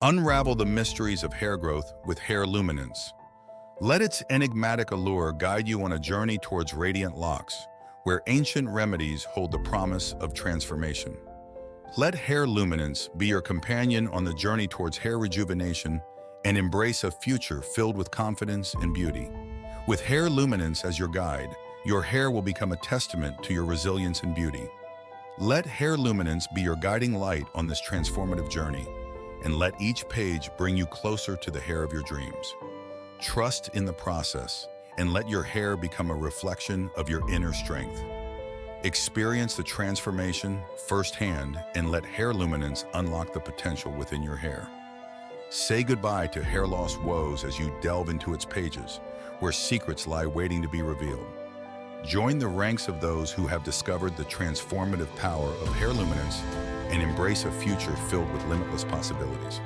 Unravel the mysteries of hair growth with Hair Luminance. Let its enigmatic allure guide you on a journey towards radiant locks, where ancient remedies hold the promise of transformation. Let Hair Luminance be your companion on the journey towards hair rejuvenation and embrace a future filled with confidence and beauty. With Hair Luminance as your guide, your hair will become a testament to your resilience and beauty. Let Hair Luminance be your guiding light on this transformative journey, and let each page bring you closer to the hair of your dreams. Trust in the process, and let your hair become a reflection of your inner strength. Experience the transformation firsthand and let Hair Luminance unlock the potential within your hair. Say goodbye to hair loss woes as you delve into its pages, where secrets lie waiting to be revealed. Join the ranks of those who have discovered the transformative power of Hair Luminance and embrace a future filled with limitless possibilities.